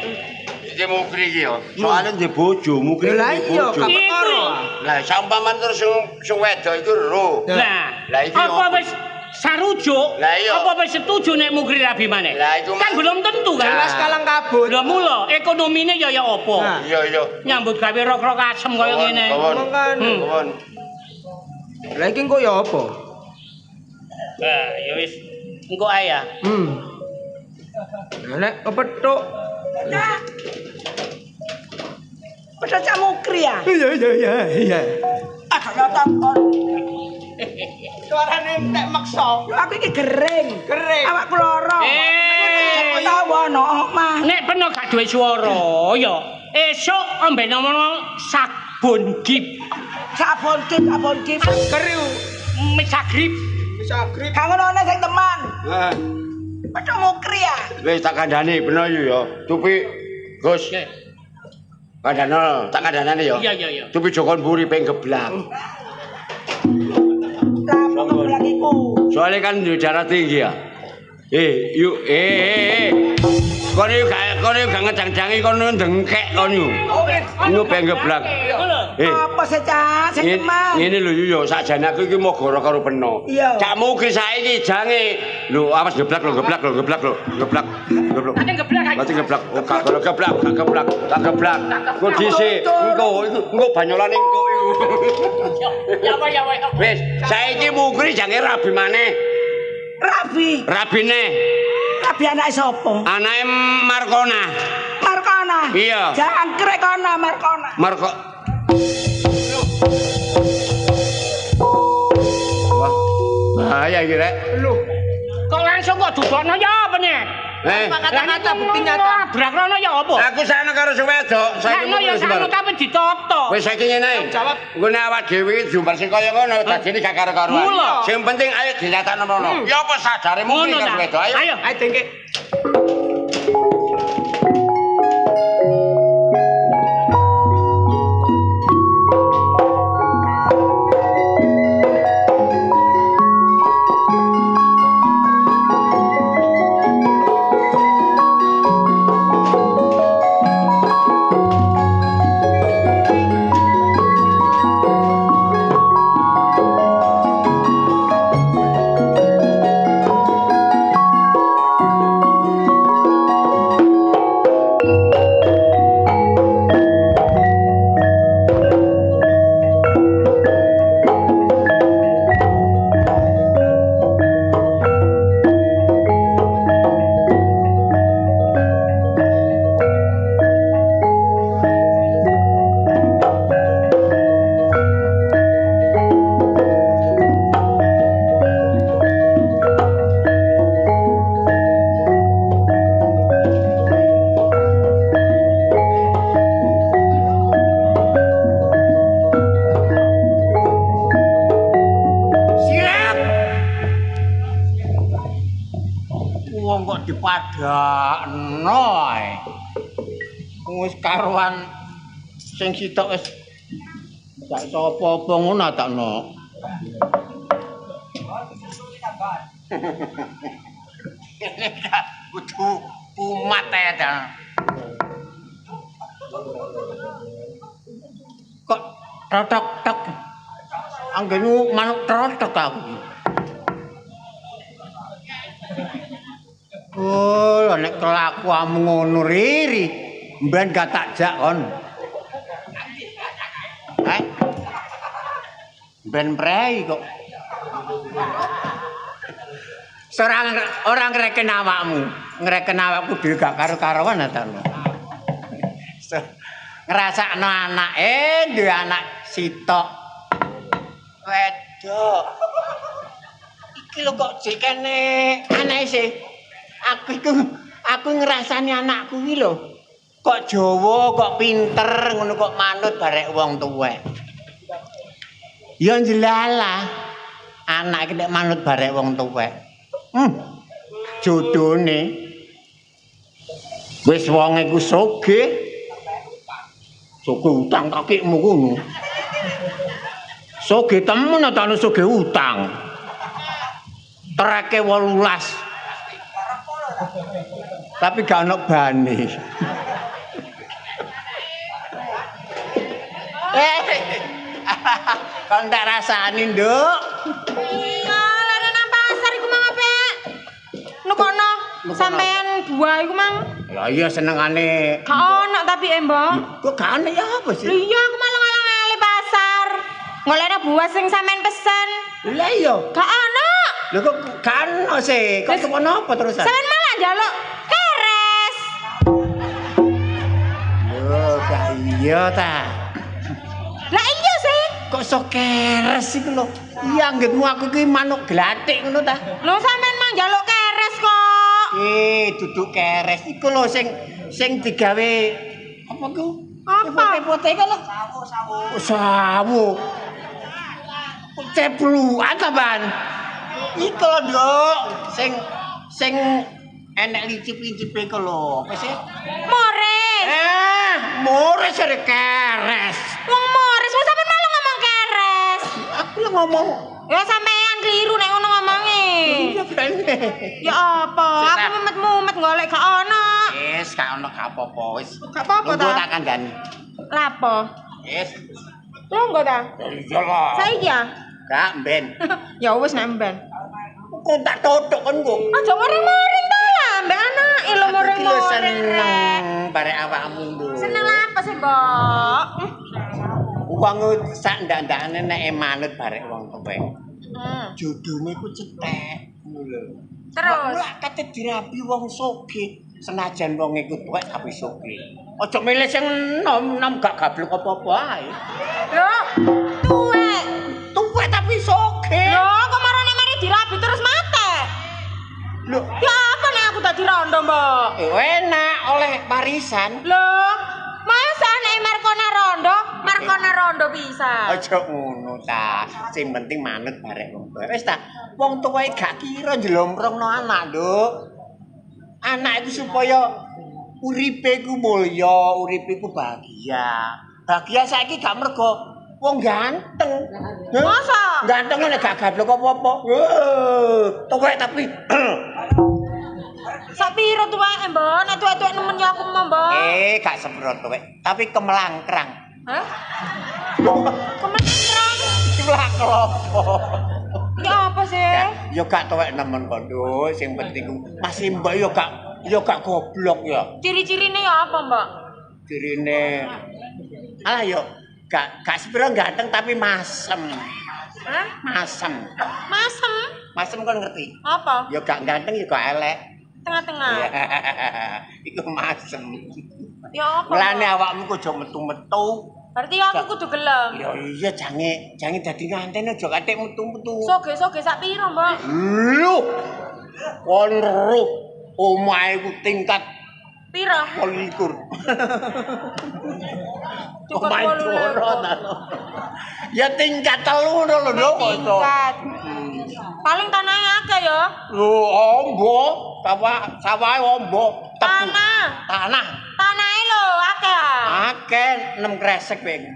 S2: Iki mukri iki ya. Soale ndek bojo, mukri
S3: Lah
S2: ndek
S3: iya,
S2: bojo.
S3: gak perkara.
S2: Lah sampaman terus sing wedok iku ro.
S1: Lah
S2: iki
S1: apa wis sarujuk?
S2: Lah iya.
S1: Apa wis setuju nek mukri rabi maneh?
S2: Lah itu
S1: kan belum tentu kan.
S3: Jelas kalang kabut.
S1: Lah mula ekonomine ya apa?
S2: Iya.
S1: Nyambut gawe rok-rok asem kaya ngene.
S2: Kawon.
S3: Lah iki kok ya apa?
S1: Lah ya wis engko ae ya.
S3: Nek kepethuk.
S5: Padha cak mukri ya.
S3: Iya.
S5: Ada takon.
S3: Suarane nek maksa.
S5: Aku iki gering. Awakku lara. Aku tau ono omah.
S1: Nek peno gak duwe swara ya esuk amben nomo sabun gip.
S5: Sabun gip.
S1: Keriu misagrip.
S5: Kang ono sing teman. Padha mukri ya.
S2: Wis tak kandhani bener ya. Tupi Gus. Kandhane, tak kandhanane ya.
S1: Iya.
S2: Tupi Jokon Buri ping geblak.
S5: Lah geblak iku.
S2: Soale kan di darah tinggi ya. Yuk. Kon iki gak ngejang-jangi kon ndengkek kon yo. Yo ping geblak.
S5: Apa sih cak? Sing teman.
S2: Ngene lho yo sakjane aku iki mau goro karo peno. Cak mugi saiki jange. Lho awas geblak lho.
S1: Ada geblak.
S2: Mati geblak. Oh gak geblak. Kok dhisik. Engko banyolane engko iku.
S1: Ya apa.
S2: Wis, saiki mukri jange rabi maneh.
S5: Rabi.
S2: Rabine.
S5: Rabi anake sapa?
S2: Anake Markona.
S5: Markona.
S2: Iya.
S5: Jangkrik kono Markona.
S2: Marko. Wah. Bahaya iki rek.
S3: Lho,
S1: Kok langsung kok dudukno ya apa nih?
S3: kata-kata bukti nyata.
S1: Brakrono ya apa?
S2: Aku sana karo sing wedok, saiki
S1: Sakno ya sakno tapi ditoto.
S2: Wis saiki ngene.
S3: Jawab.
S2: Nggone awak dhewe iki jumbar sing kaya ngono, dadine gak karo-karoan.
S1: Mula.
S2: Sing penting ayo dinyatakno mrono. Ya apa sadare mungkin karo wedok. Ayo.
S1: Ayo.
S3: Ayo dengke.
S4: Wong kok dipadakno ae. Wis karuan sing sitok wis gak iso apa-apa ngono takno. Ini gak kudu umat ya dah. Kok rotok-tok anggenu manuk rotok aku. Oh, nek kelakuanmu ngono riri, mben gak tak jak kon. Ben prei kok. Orang ngereken awakmu, ngereken awakku dhewe gak karo-karoan ta lho. Ngrasakno anake, duwe anak sitok. Wedok. Iki lho kok jekene anake sih. Aku ngrasani anakku iki lho. Kok Jawa, kok pinter, ngono kok manut barek wong tuwek. Ya njelalah. Anak iki nek manut barek wong tuwek. Jodone wis wong iku sugih. Sugih utang kakekmu ngono. Sugih temen ta sugih utang. Treke 18. Tapi gak ono bane. Kon tak rasani, Nduk.
S5: Iya, lare nang pasar iku Mang Apik. Nukono sampean buah iku Mang.
S4: Lah iya senengane.
S5: Gak ono tapi Mbok.
S4: Kok gak ono ya apa sih?
S5: Lho iya aku malah ngalang-ali pasar. Golekno buah sing sampean pesen.
S4: Lah iya.
S5: Gak ono.
S4: Lho kok gak ono sih? Kok kepono apa terusan?
S5: Sampean malah njaluk keres.
S4: Lho gak iya ta.
S5: Lah iya sih.
S4: Kok sok keres iku lho. Iya anggitmu aku ki manuk glathik ngono ta.
S5: Lho sampean mang njaluk keres kok.
S4: Duduk keres iku lho sing digawe apa ku?
S5: Apa?
S4: Pote-pote iku lho. Sawu. Cepluan ta, Ban? Iku lho, Nduk. Sing enek licip-licipe iku lho. Apa sih?
S5: Mores.
S4: Mores sare keres.
S5: Wong mores, wong sampean malah ngomong keres.
S4: Aku lho ngomong.
S5: Ya sampean keliru nek ngono ngomonge.
S4: Iya bener.
S5: Ya apa? Aku mumet-mumet golek gak ono.
S4: Wis gak ono gak apa-apa wis.
S5: Gak apa-apa ta?
S4: Tunggu tak kandhani.
S5: Lapo?
S4: Wis.
S5: Tunggu ta?
S4: Iya lah.
S5: Saiki ya?
S4: Gak mben.
S5: Ya wis nek mben.
S4: Kok tak totok kan kok.
S5: Aja moring-moring ta lah, mbek anake lho moring-moring.
S4: Seneng barek awakmu lho.
S5: Seneng apa sih, Mbok?
S4: Wong sak ndak-ndakane nek manut barek wong tuwek. Jodone ku cetek ngono lho.
S5: Terus
S4: lak kate dirabi wong sugih, senajan wong iku tuwek tapi sugih. Aja milih sing nom-nom gak gablek apa-apa ae.
S5: lho, tuwek.
S4: Tuwek tapi sugih.
S5: Lho, kok marane mari dirabi terus mate?
S4: Lho,
S5: Ya apa nek aku dadi rondo, Mbok?
S4: enak oleh warisan.
S5: Lho, masa nek Markona rondo bisa.
S4: Aja ngono ta. Sing penting manut barek wong tuwa. Wis ta, wong tuwae gak kira njlomprongno anak, Nduk. Anak itu supaya uripe ku mulya, uripe ku bahagia. Bahagia saiki gak mergo wong ganteng.
S5: Masa?
S4: Ganteng nek gak gablek apa-apa. Tuwek tapi
S5: Sak piro tuweke, Mbok? Nek tuwek-tuwek nemen ya aku mau, Mbok.
S4: gak semprot tuwek, tapi kemelangkrang.
S5: Hah? Kementerang.
S4: Lah klopo.
S5: Ya apa sih?
S4: Ya gak tuwek nemen kok, Nduk. Sing penting masih Mbak ya gak goblok ya.
S5: Ciri-cirine ya apa, Mbak?
S4: Dirine. Alah yo gak sepiro ganteng tapi masem.
S5: Hah?
S4: Masem.
S5: Masem?
S4: Masem kan ngerti?
S5: Apa?
S4: Ya gak ganteng ya gak elek.
S5: Tengah-tengah.
S4: Iku masem.
S5: Ya apa?
S4: Mulane
S5: Mbak?
S4: awakmu kudu metu-metu.
S5: Berarti aku kudu gelem.
S4: Ya iya jange dadi nganten aja katik metu-metu.
S5: Soge-soge sak piro, Mbak?
S4: Lho. Kon roh omahe ku tingkat
S5: Piro?
S4: 28.
S5: Cukup
S4: Omahe
S5: 28.
S4: loro ta. Ya tingkat 3 lho, Nduk.
S5: Tingkat. Paling tanahnya akeh ya.
S4: Lho, ombo, sawah ombo.
S5: Tanah. Tanahe lho akeh.
S4: Akeh 6 kresek ping.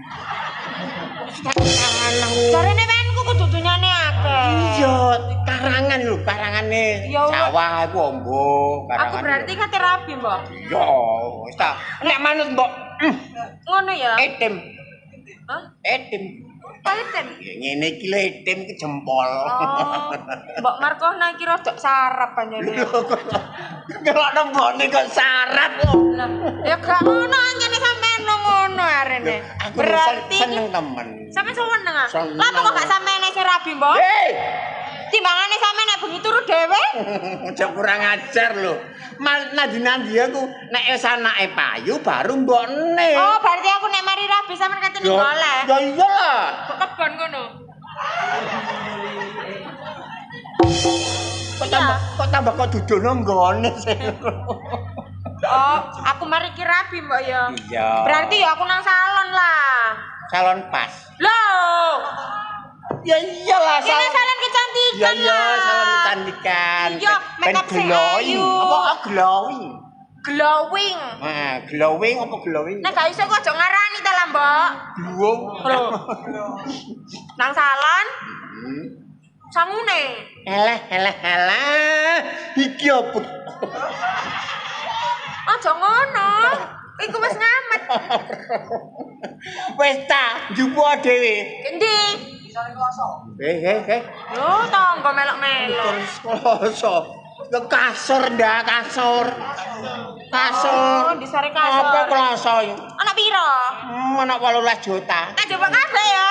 S5: Jarene penku iku kudu dunyane akeh.
S4: Iya, karangan lho, karangane
S5: Ya,
S4: sawah iku ombo, karangan.
S5: Aku berarti kate rabi, Mbok.
S4: Yo, wis ta. Nek manut mbok
S5: Ngono ya?
S4: etim.
S5: Hah?
S4: Etim.
S5: Paiten.
S4: Ya ngene iki lho etim ki jempol.
S5: Oh. Mbok Markona iki rodok sarap panjene.
S4: Ngelokno mbone kok sarap kok.
S5: Lah, ya gak ngono anjene sampean ngono arene.
S4: Aku
S5: Berarti
S4: seneng temen.
S5: sampean seneng ah?
S4: Seneng.
S5: Lah kok gak sampean sing rabi, Mbok?
S4: Hei,
S5: Timbangane sampean nek bengi turu dhewe?
S4: aja kurang ajar lho. Nandi-nandi aku nek wis anake payu baru mbokne.
S5: Oh, berarti aku nek mari rabi sampean kate ning golek.
S4: Ya iyalah.
S5: Kok kebon ngono?
S4: Kok tambah kok dudono nggone sih.
S5: Oh, aku mari ki rabi, Mbok ya.
S4: Iya.
S5: Berarti ya aku nang salon lah.
S4: Salon pas.
S5: Loh,
S4: Ya iyalah
S5: ini salon kecantikan
S4: Iya,
S5: lah.
S4: salon kecantikan.
S5: Iya, makeup sing ayu.
S4: Apa glowing?
S5: Glowing.
S4: Nah, glowing apa glowing?
S5: Nek gak iso kok aja ngarani ta lah, Mbok.
S4: Glowing.
S5: Lho. Nang salon
S4: Hmm.
S5: sangune.
S4: Elah. Iki apa?
S5: Aja ngono. Iku wis ngamet.
S4: Wis ta, njupuk dhewe.
S5: Endi?
S4: Heh.
S5: Lho, tangga melok-melok.
S4: Terus kloso. Ke kasur ndak, kasur.
S5: Oh, di sare kasur.
S4: Apa kloso?
S5: Anak piro?
S4: Anak 18 juta.
S5: Tak coba kabeh ya.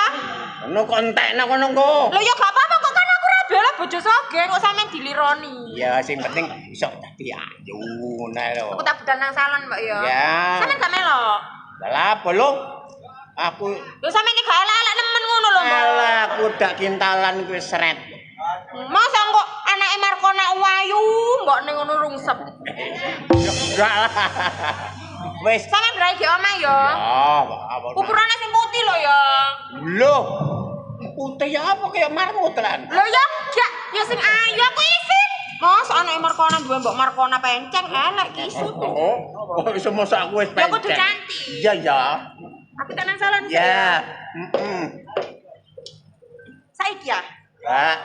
S4: Ono kok entekno kono engko.
S5: Lho ya gak apa-apa kok kan aku rabi lah bojo soge kok sampean dilironi.
S4: Ya sing penting iso dadi ayu ngono lho.
S5: Aku tak budal nang salon, Mbak ya.
S4: Ya.
S5: Sampean gak melok.
S4: Lah apa lho? Aku
S5: Lho sampean iki gak elek-elek nemen ngono lho, Mbak.
S4: alah aku dak kintalan kuwi seret.
S5: Masa kok anake Markona wayu, mbok ning ngono rungsep.
S4: Enggak lah. Wis.
S5: Sampean berai ge omah ya.
S4: Apa?
S5: Ukurane sing putih lho ya.
S4: Loh. Putih ya apa kayak marmut lan?
S5: Lho ya, gak ya sing ayu aku isin. Mas anake Markona duwe mbok Markona penceng elek ki isut.
S4: Oh, kok iso mosok aku wis
S5: Ya kudu
S4: pencet.
S5: cantik.
S4: Iya ya.
S5: Aku tak nang salon sih
S4: Ya.
S5: Saiki ya.
S4: Lah.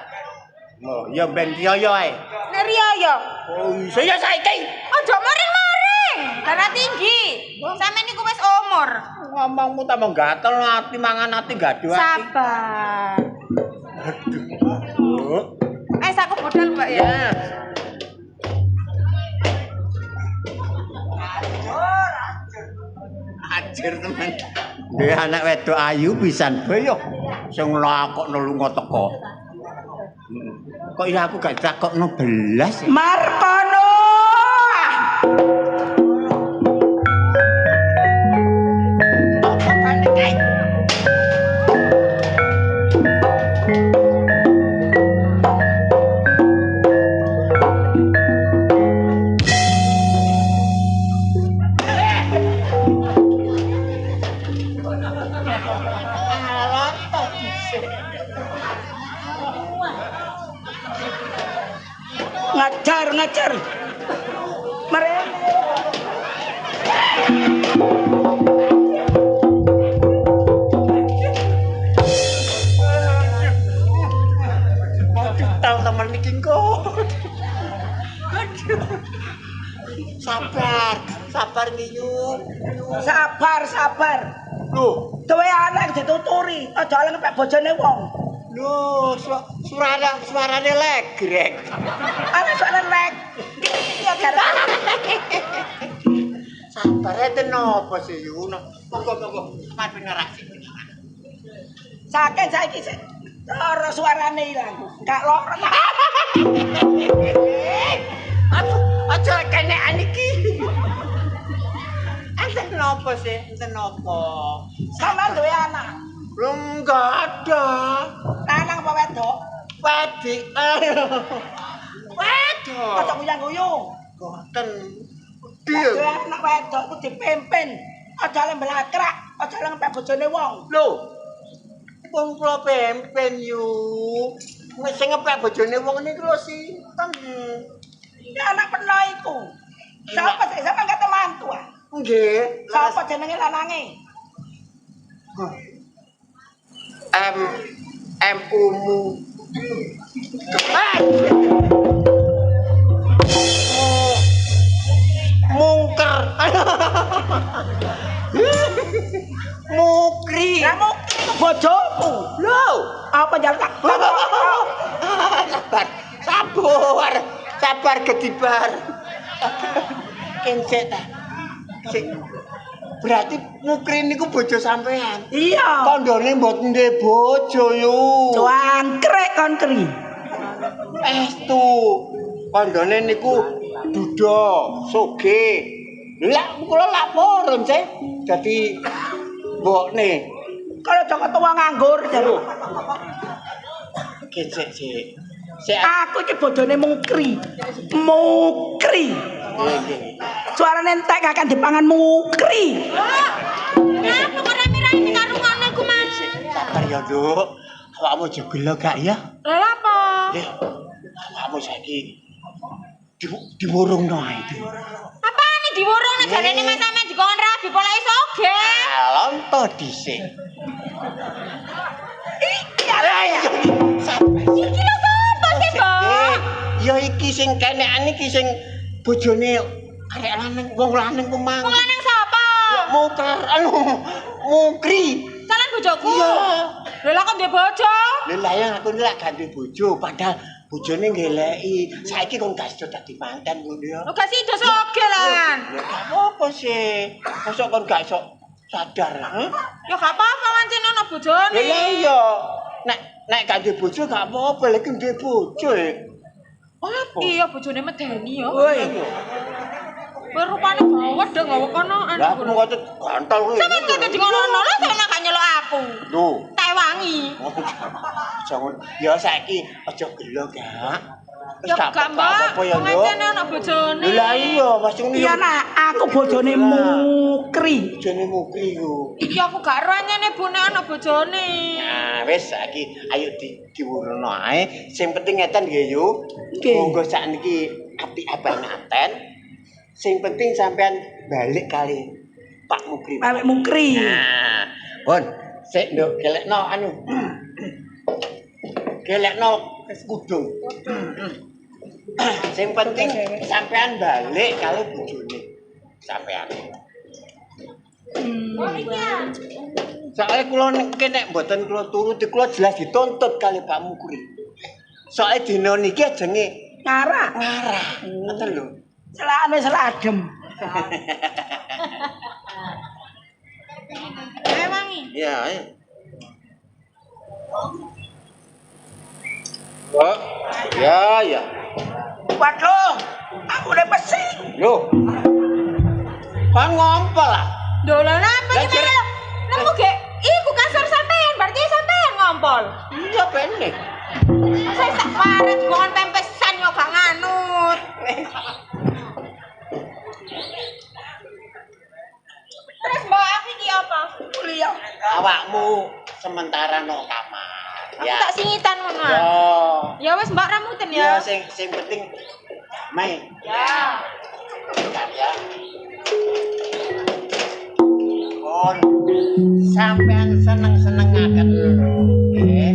S4: Mo, ya ben riyo ae.
S5: Nek Ria ya.
S4: Oh, iso ya saiki.
S5: Aja maring-maring. Darah tinggi. Sampeyan niku wis umur.
S4: Ngomongmu tambah gatel ati mangan ati gaduh ati.
S5: Sabar.
S4: Aduh.
S5: Aku budal, Mbak ya.
S4: Ya. Ajir temen. Duwe anak wedok ayu pisan boyo. Sing nglakokno lunga teko. Kok ya aku gak takokno belas.
S6: Markono. Ngajar. Mari.
S4: Tahu temen iki kok. Sabar ngiyu.
S6: Sabar.
S4: Loh,
S6: Duwe anak dituturi, aja ala ngepek bojone wong.
S4: loh, suarane legrek.
S6: Ana soal rek. Ya karo.
S4: Sabar ete nopo sih Yuno? Monggo, madhe ngerasi.
S6: Saken saiki sik. Ora suarane ilang. Gak loro.
S4: Aja kenekan iki. Enten nopo sih? Enten nopo?
S6: Sampeyan duwe anak.
S4: Belum enggak ada.
S6: Lanang apa wedok?
S4: Wedik. Wedok.
S6: Aja guyang-guyung.
S4: Boten.
S6: Duwe
S4: Dia.
S6: anak wedok ku dipimpin. Aja ale mblakrak, aja ale ngepek bojone wong.
S4: Lho. Wong kula pempen yu. Sing ngepek bojone wong niku lho sinten?
S6: Ya anak peno iku. Sapa sih sampeyan kate mantu ah?
S4: Nggih.
S6: Sapa jenenge lanange?
S4: MU-mu. Mungker. Mukri.
S6: Kamu bojoku.
S4: Lho,
S6: Apa jalan tak?
S4: sabar gedibar. Kencet ta. Berarti Mukri niku bojo sampean.
S6: Iya.
S4: Kandhane mboten ndek bojo yo.
S6: Cuangkrek kon kri.
S4: Estu. Kandhane niku duda, soge. Lah kula laporan sih. Dadi mbokne.
S6: Kalau Joko tua nganggur jalu.
S4: Kecek sih.
S6: Aku iki bodone Mukri. Mukri. Suarane entek akan dipangan Mukri.
S5: Kenapa kok rame-rame karo ngono iku, Mas?
S4: Sabar ya, Nduk. Awakmu aja gelo gak ya?
S5: Lha apa?
S4: Awakmu saiki diwurungno ae.
S5: Apane diwurung nek jarene Mas sampean dikon rabi pola soge.
S4: Lonto dhisik.
S6: Iki ala ya.
S5: Iki lho sapa sih, Mbak?
S4: Ya iki sing kenekan iki sing bojone arek lanang, wong lanang kumang.
S5: Wong lanang sapa?
S4: Mukri.
S5: Calon bojoku.
S4: Iya.
S5: Lha lah kok ndek bojo?
S4: Lha ya aku lak ganti bojo, padahal bojone ngeleki. Saiki kon gak iso dadi manten ngono ya.
S5: Lho gak sido soge lan.
S4: Ya gak apa sih. Mosok kon gak iso sadar, heeh?
S5: Ya gak apa-apa pancen ono bojone.
S4: Lha iya. Nek gak duwe bojo gak apa-apa, lek duwe bojo. Apa?
S5: Iya bojone medeni ya.
S4: Woi.
S5: Rupane gawat dong gawe kono
S4: Lah aku mau kate gantol kuwi.
S5: Sampeyan kok dadi ngono lho sampeyan gak nyeluk aku.
S4: Lho.
S5: Tak wangi.
S4: Jangan ya saiki aja gelo gak. Wis
S5: Ya
S4: gak
S5: gak mbak,
S4: apa-apa ya, Nduk.
S5: pancen ono bojone.
S4: Lah iya, Mas Uni.
S6: Iya nak, aku bojone Mukri.
S4: Bojone Mukri ku.
S5: Iki aku gak ranyane bune ono bojone.
S4: Nah, wis saiki ayo diwurno ae. Sing penting ngeten nggih yo.
S6: Nggih.
S4: Monggo sakniki apik-apik ngaten. Sing penting sampean balik kali Pak Mukri.
S6: Pak Mukri.
S4: Nah, Bon, sik nduk gelekno anu. Gelekno kudung. Sing penting sampean balik kali bojone. Sampean. Soale kula nek mboten kula turuti kula jelas dituntut kali Pak Mukri. Soale dina niki ajenge
S6: Ngarah.
S4: Ngoten lho.
S6: Celakane seladem.
S5: Ayo wangi.
S4: Iya, ayo. Oh, ya.
S6: Waduh, aku udah pesing.
S4: Loh. Kan ngompol lah.
S5: Dolan apa
S4: Lah,
S5: iki lho? Nemu gek iku kasur sampean, berarti sampean ngompol.
S4: Iya bener.
S5: Saya tak paret gongan pempesan yo gak nganut. Terus mbak aku iki apa?
S6: Kuliah.
S4: Awakmu sementara no kamar.
S5: Aku tak singitan ngono.
S4: Ya.
S5: Ya wis mbak ramuten
S4: Ya
S5: ya.
S4: sing penting main.
S5: Ya.
S4: Kan ya. Kon sampean seneng-senengaken. Nggih.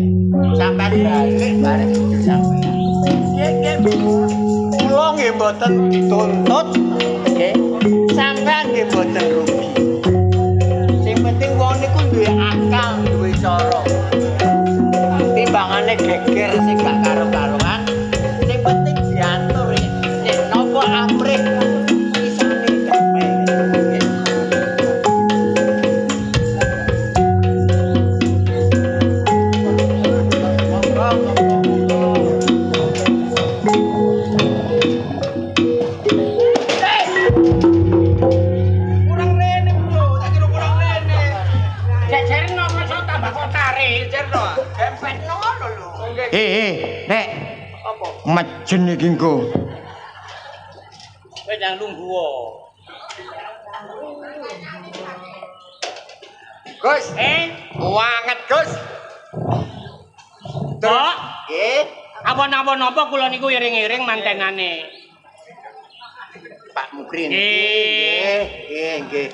S4: Sampean balik bareng kudu sampean. Nggih. Kula nggih mboten dituntut. Nggih. Sampean nggih mboten rugi. Sing penting wong niku duwe akal, duwe cara. Timbangane geger sing gak karo-karoan. Sing penting diatur. Nek napa amrih isane damai. Nggih.
S3: Kurang rene lho, tak kira kurang rene.
S4: Jejerno meso tambah kotare, jejerno. Dempetno ngono lho.
S3: Nek.
S4: Apa?
S3: Mejen iki engko.
S4: Kowe nang lungguh wae. Gus, wanget Gus.
S1: Kok
S4: Nggih,
S1: apa-napa kula niku iring-iring mantenane.
S4: Pak Mukri
S1: Nggih.
S4: nggih.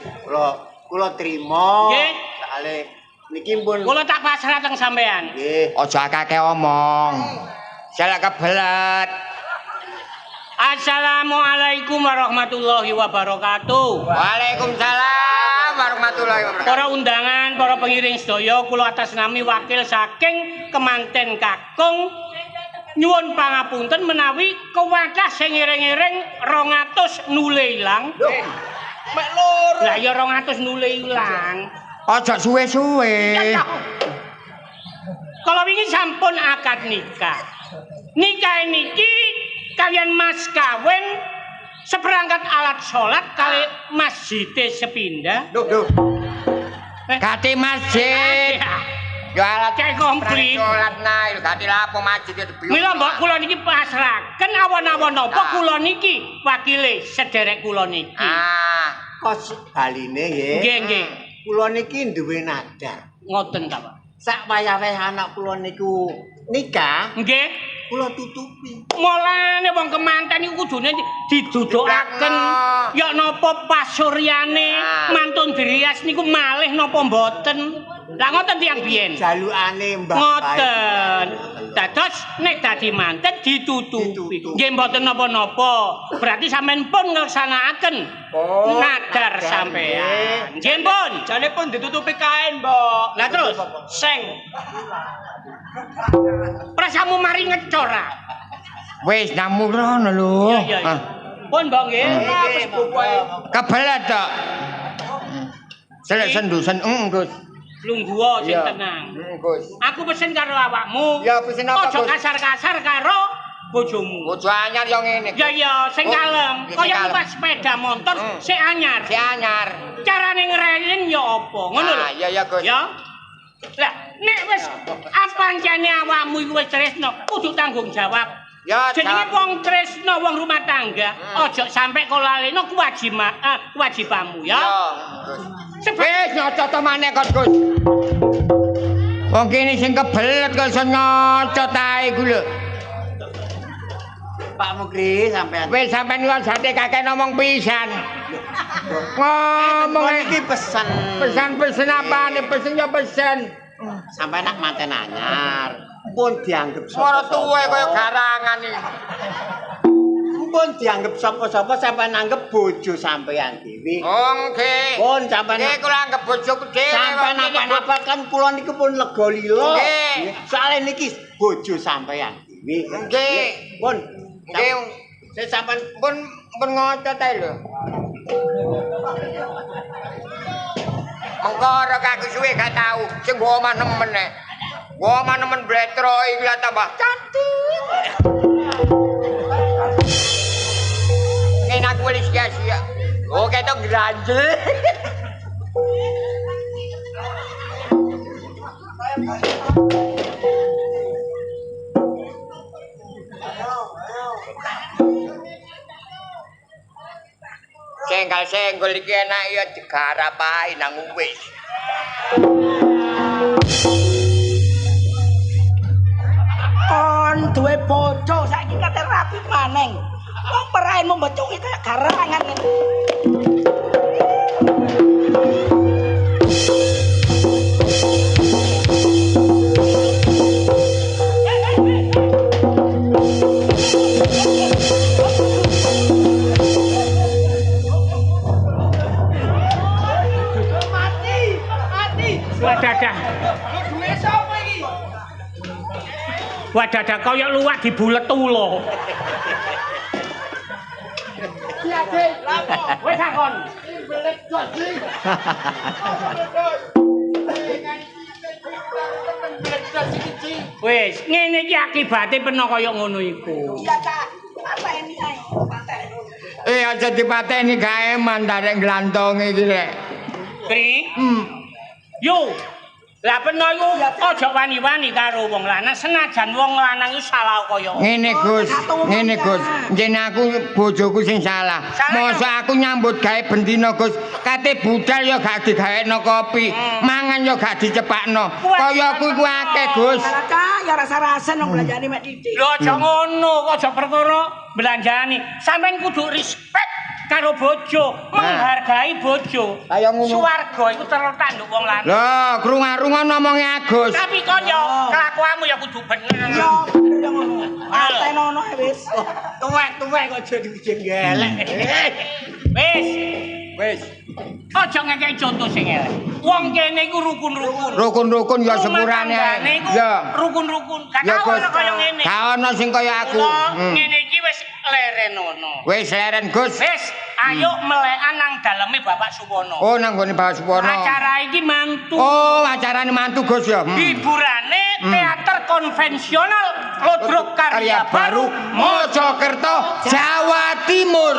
S4: Kula trima.
S1: Nggih.
S4: Soale Niki pun
S1: Kula tak pasrah teng sampean.
S4: nggih.
S3: Aja akeh omong. Selek kebelet.
S1: Assalamualaikum warahmatullahi wabarakatuh.
S3: Waalaikumsalam warahmatullahi wabarakatuh.
S1: Para undangan, para pengiring sedaya, kula atas nami wakil saking Kemanten Kakung nyuwun pangapunten menawi kewathah sing ngiring-iring 200 nule ilang.
S3: Mek loro.
S1: Lah ya 200 nule ilang.
S3: Aja suwe-suwe.
S1: Kalau wingi sampun akad nikah. Nikah niki kalian mas kawin seperangkat alat sholat kali masjid sepindah.
S3: Duh. Kate masjid. Yo alat
S1: Kayak komplit.
S3: salat nae gati lapo masjid itu.
S1: Mila mbok kula niki pasrahaken awan-awan napa kula niki wakile sederek kula niki.
S4: Kos baline
S1: Nggih.
S4: Kula niki duwe nadar.
S1: Ngoten ta, Pak?
S4: Sak wayah-wayah anak kula niku nikah,
S1: Nggih.
S4: kula tutupi.
S1: Mulane wong kemanten iku kudune didudukaken ya napa pasuryane mantun dirias niku malih napa mboten. Lah ngoten tiyang biyen.
S4: Jalukane Mbah
S1: Ngoten. Dados nek dadi manten ditutupi. Nggih mboten napa-napa. Berarti sampean pun nglaksanakaken nadar sampean. Nggih pun.
S3: Jane pun ditutupi kain, Mbok.
S1: Lah terus sing prasamu mari ngecor.
S3: Wis namu rono lho.
S1: Iya. Pun mbok nggih.
S3: Kebelet tok. Selek sendusen Gus.
S1: Lungguh sing
S3: Iya.
S1: tenang.
S3: Gus.
S1: Aku pesen karo awakmu.
S3: Ya pesen apa,
S1: Ojo
S3: Gus?
S1: kasar-kasar karo bojomu.
S3: Bojo anyar yo ngene.
S1: Ya iya, sing
S3: Oh,
S1: kalem.
S3: sing
S1: Kaya
S3: kalem.
S1: numpak sepeda motor sik anyar.
S3: Si anyar.
S1: Carane ngereling ya apa? Ngono lho.
S3: Ya Gus.
S1: Ya. Lah, nek wis apancene awakmu iku wis tresno, kudu tanggung jawab.
S3: Ya
S1: Jenenge wong tresno, wong rumah tangga, ojo sampe kok laleno kewajibanmu ya.
S3: Wis nyocot maneh kok Gus. Wong kene sing kebelet kok iso nyocot ae ku lho.
S4: Pak Mukri sampean.
S3: Wis sampean nuwun sate kakek ngomong pisan. Ngomong
S4: iki pesen.
S3: Pesan apane? Pesen ya pesen.
S4: Sampai nak manten anyar. Pun dianggap
S3: Moro
S4: sapa-sapa.
S3: tuwe kaya garangan iki.
S4: Pun dianggap sapa-sapa sampai nanggep bojo sampean dhewe.
S3: Oh nggih.
S4: Pun sampai
S3: Nggih kula anggap bojoku dhewe.
S4: sampai napa-napa kan kula niku pun lega lilo.
S3: Nggih.
S4: Soale niki bojo sampean dhewe.
S3: Nggih.
S4: Pun
S3: Nggih.
S4: Saya sampean
S3: Pun ngocot ae lho. Mengkoro kaki suwe gak tau. Sing gua omah nemen nek. Gua omah nemen bletro iki lah tambah cantik. Enak kuwi sia-sia. Oh ketok granjel. Senggol iki enak ya digarap ae nang wis.
S6: Kon duwe bojo saiki kate rapi maneng. Wong perain membecuki kayak garangan ngene.
S1: Wadadah kaya luwak dibulet ula. Wis akon. Wis, ngene iki akibate peno kaya ngono iku.
S6: Iya ta. Pateni ae. Pateni.
S3: Aja dipateni gae mandarek glantonge iki rek.
S1: Kri? Yo. Lah peno iku aja wani-wani karo wong lanang senajan wong lanang iku salah kaya.
S3: Ngene Gus, ngene Gus. Njen aku bojoku sing salah. Mosok aku nyambut gawe bendina Gus, kate budal ya gak digaekno kopi, mangan ya gak dicepakno. Kaya aku iku akeh Gus.
S6: Cah, ya rasa-rasen wong belanjane mek titik.
S1: Lho aja ngono, kok aja perkara belanjani. Sampeyan kudu respect karo bojo, menghargai bojo.
S3: Kaya ngono.
S1: Swarga iku terletak nduk wong lanang.
S3: Lho, krungu-krungu omonge Agus.
S1: Tapi kok yo kelakuanmu ya kudu bener.
S6: Yo, yo ngono. Atenono wis.
S4: Tuwek-tuwek kok jadi jenggelek.
S1: Wis. Aja ngekek contoh sing elek. Wong kene iku rukun-rukun.
S3: Rukun-rukun ya sepurane.
S1: Ya. Rukun-rukun. Gak
S3: Ya,
S1: tau
S3: Gus.
S1: ana kaya ngene.
S3: Gak ono sing kaya aku.
S1: Ngene iki wis leren ono.
S3: Wis leren, Gus.
S1: Wis, ayo melekan nang daleme Bapak Suwono.
S3: Oh, nang gone Bapak Suwono.
S1: Acara iki mantu.
S3: Oh, acarane mantu, Gus ya.
S1: Hiburane teater konvensional Lodrok Karya Baru
S3: Mojokerto, Jawa Timur.